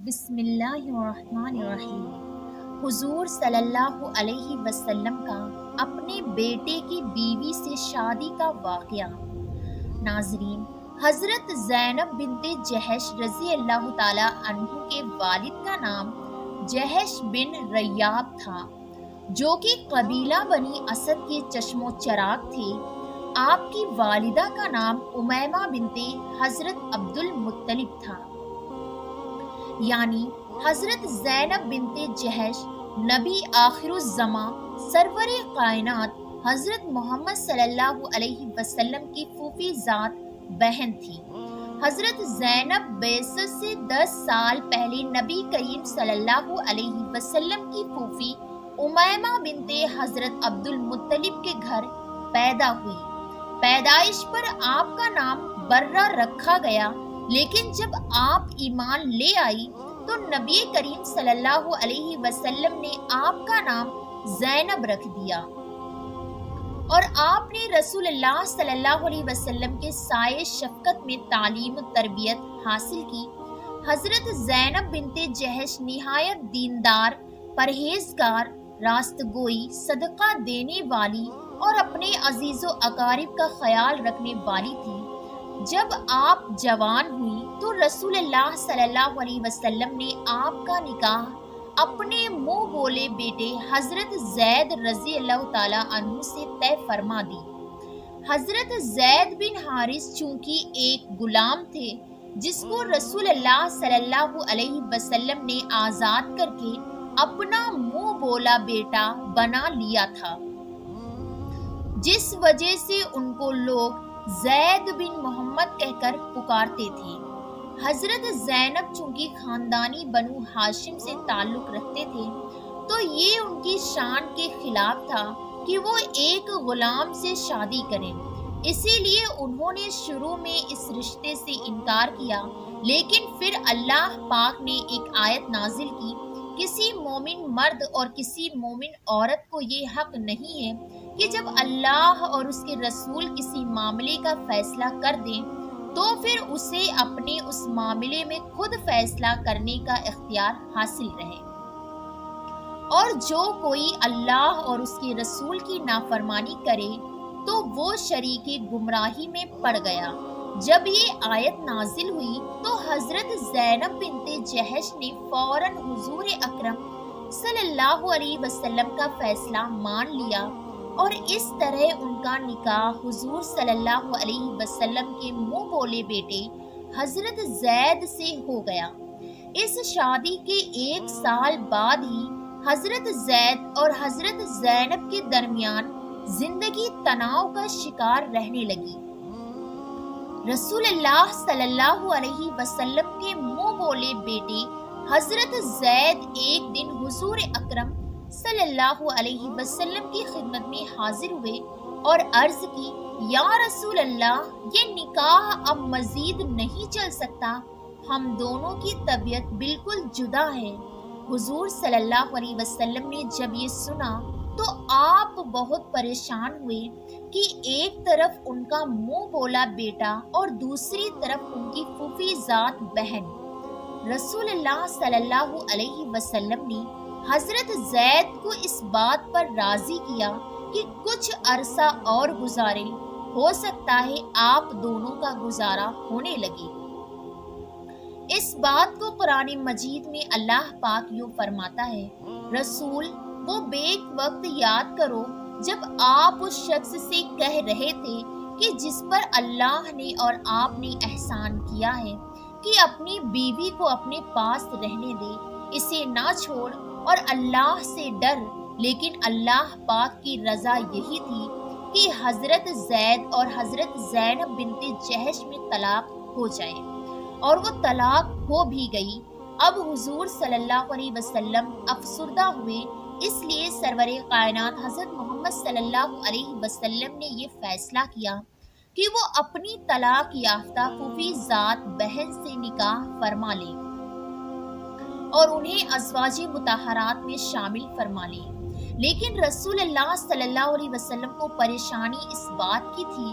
بسم اللہ الرحمن الرحیم۔ حضور صلی اللہ علیہ وسلم کا اپنے بیٹے کی بیوی سے شادی کا واقعہ۔ ناظرین، حضرت زینب بنت جہش رضی اللہ تعالی عنہ کے والد کا نام جہش بن ریاب تھا، جو کہ قبیلہ بنی اسد کے چشم و چراغ تھے۔ آپ کی والدہ کا نام امیمہ بنت حضرت عبد المطلب تھا، یعنی حضرت زینب بنت جہش نبی آخر الزماں سرور کائنات حضرت محمد صلی اللہ علیہ وسلم کی پھوپھی ذات بہن تھی۔ حضرت زینب بعثت سے 10 سال پہلے نبی کریم صلی اللہ علیہ وسلم کی پھوپھی امیمہ بنت حضرت عبد المطلب کے گھر پیدا ہوئی۔ پیدائش پر آپ کا نام برہ رکھا گیا، لیکن جب آپ ایمان لے آئی تو نبی کریم صلی اللہ علیہ وسلم نے آپ کا نام زینب رکھ دیا، اور آپ نے رسول اللہ صلی اللہ علیہ وسلم کے سائے شفقت میں تعلیم و تربیت حاصل کی۔ حضرت زینب بنت جہش نہایت دیندار، پرہیزگار، راست گوئی، صدقہ دینے والی اور اپنے عزیز و اقارب کا خیال رکھنے والی تھی۔ جب آپ جوان ہوئی تو رسول اللہ صلی اللہ علیہ وسلم نے آپ کا نکاح اپنے منہ بولے بیٹے حضرت زید رضی اللہ تعالی عنہ سے طے فرما دی۔ حضرت زید بن حارث چونکہ ایک غلام تھے، جس کو رسول اللہ صلی اللہ علیہ وسلم نے آزاد کر کے اپنا منہ بولا بیٹا بنا لیا تھا، جس وجہ سے ان کو لوگ زید بن محمد کہہ کر پکارتے تھے۔ حضرت زینب چونکہ خاندانی بنو ہاشم سے تعلق رکھتے تھے، تو یہ ان کی شان کے خلاف تھا کہ وہ ایک غلام سے شادی کریں، اسی لیے انہوں نے شروع میں اس رشتے سے انکار کیا۔ لیکن پھر اللہ پاک نے ایک آیت نازل کی، کسی مومن مرد اور کسی مومن عورت کو یہ حق نہیں ہے کہ جب اللہ اور اس کے رسول کسی معاملے کا فیصلہ کر دیں تو پھر اسے اپنے اس معاملے میں خود فیصلہ کرنے کا اختیار حاصل رہے، اور جو کوئی اللہ اور اس کے رسول کی نافرمانی کرے تو وہ شریک گمراہی میں پڑ گیا۔ جب یہ آیت نازل ہوئی تو حضرت زینب بنت جہش نے فوراً حضور اکرم صلی اللہ علیہ وسلم کا فیصلہ مان لیا، اور اس طرح ان کا نکاح حضور صلی اللہ علیہ وسلم کے منہ بولے بیٹے حضرت زید سے ہو گیا۔ اس شادی کے 1 سال بعد ہی حضرت زید اور حضرت زینب کے درمیان زندگی تناؤ کا شکار رہنے لگی۔ رسول اللہ صلی اللہ علیہ وسلم کے منہ بولے بیٹے حضرت زید ایک دن حضور اکرم صلی اللہ علیہ وسلم کی خدمت میں حاضر ہوئے اور عرض کی، یا رسول اللہ، یہ نکاح اب مزید نہیں چل سکتا، ہم دونوں کی طبیعت بالکل جدا ہے۔ حضور صلی اللہ علیہ وسلم نے جب یہ سنا تو آپ بہت پریشان ہوئے کہ ایک طرف ان کا منہ بولا بیٹا اور دوسری طرف ان کی پھوپھی ذات بہن۔ رسول اللہ صلی اللہ علیہ وسلم نے حضرت زید کو اس بات پر راضی کیا کہ کچھ عرصہ اور گزاریں، ہو سکتا ہے آپ دونوں کا گزارا ہونے لگے۔ اس بات کو قرآن مجید میں اللہ پاک یوں فرماتا ہے، رسول، وہ بیک وقت یاد کرو جب آپ اس شخص سے کہہ رہے تھے کہ جس پر اللہ نے اور آپ نے احسان کیا ہے کہ اپنی بیوی کو اپنے پاس رہنے دے، اسے نہ چھوڑ اور اللہ سے ڈر۔ لیکن اللہ پاک کی رضا یہی تھی کہ حضرت زید اور حضرت زینب بنت جہش میں طلاق ہو جائے، اور وہ طلاق ہو بھی گئی۔ اب حضور صلی اللہ علیہ وسلم افسردہ ہوئے، اس لیے سرور کائنات حضرت محمد صلی اللہ علیہ وسلم نے یہ فیصلہ کیا کہ وہ اپنی طلاق یافتہ پھوپھی ذات بہن سے نکاح فرما لیں اور انہیں ازواج مطہرات میں شامل فرما لیں۔ لیکن رسول اللہ صلی اللہ علیہ وسلم کو پریشانی اس بات کی تھی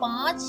5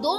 2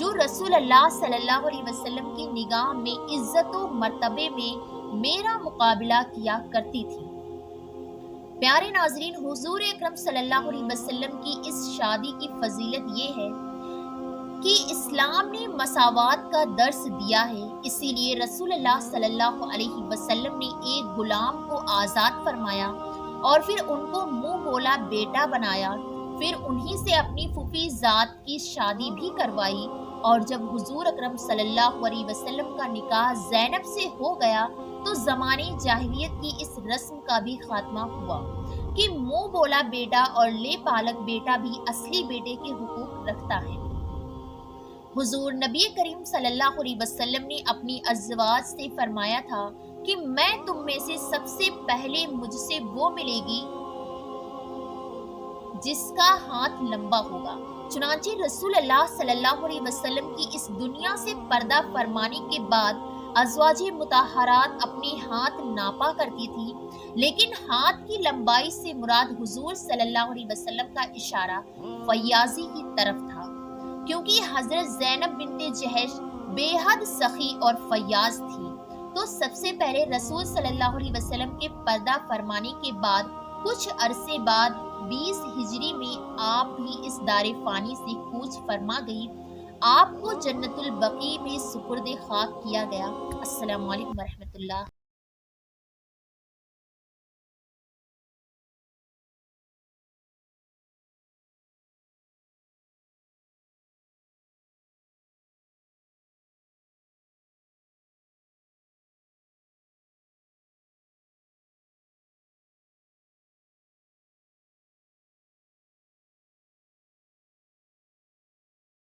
جو رسول اللہ صلی اللہ علیہ وسلم کی نگاہ میں عزت و مرتبے میں میرا مقابلہ کیا کرتی تھی۔ پیارے ناظرین، حضور اکرم صلی اللہ علیہ وسلم کی اس شادی کی فضیلت یہ ہے کہ اسلام نے مساوات کا درس دیا ہے، اسی لیے رسول اللہ صلی اللہ علیہ وسلم نے ایک غلام کو آزاد فرمایا اور پھر ان کو منہ بولا بیٹا بنایا، پھر انہی سے اپنی پھوپھی ذات کی شادی بھی کروائی، اور جب حضور اکرم صلی اللہ علیہ وسلم کا نکاح زینب سے ہو گیا تو زمانے جاہلیت کی اس رسم کا بھی خاتمہ ہوا کہ منہ بولا بیٹا اور لے پالک بیٹا بھی اصلی بیٹے کے حقوق رکھتا ہے۔ حضور نبی کریم صلی اللہ علیہ وسلم نے اپنی ازواج سے فرمایا تھا کہ میں تم میں سے سب سے پہلے مجھ سے وہ ملے گی جس کا ہاتھ لمبا ہوگا۔ چنانچہ رسول اللہ صلی اللہ علیہ وسلم کی اس دنیا سے پردہ فرمانے کے بعد ازواج مطہرات اپنے ہاتھ ناپا کرتی تھی، لیکن ہاتھ کی لمبائی سے مراد حضور صلی اللہ علیہ وسلم کا اشارہ فیاضی کی طرف تھا، کیونکہ حضرت زینب بنت جہش بے حد سخی اور فیاض تھی، تو سب سے پہلے رسول صلی اللہ علیہ وسلم کے پردہ فرمانے کے بعد کچھ عرصے بعد 20 ہجری میں آپ بھی اس دار فانی سے کوچ فرما گئی۔ آپ کو جنت البقیع میں سپرد خاک کیا گیا۔ السلام علیکم ورحمۃ اللہ۔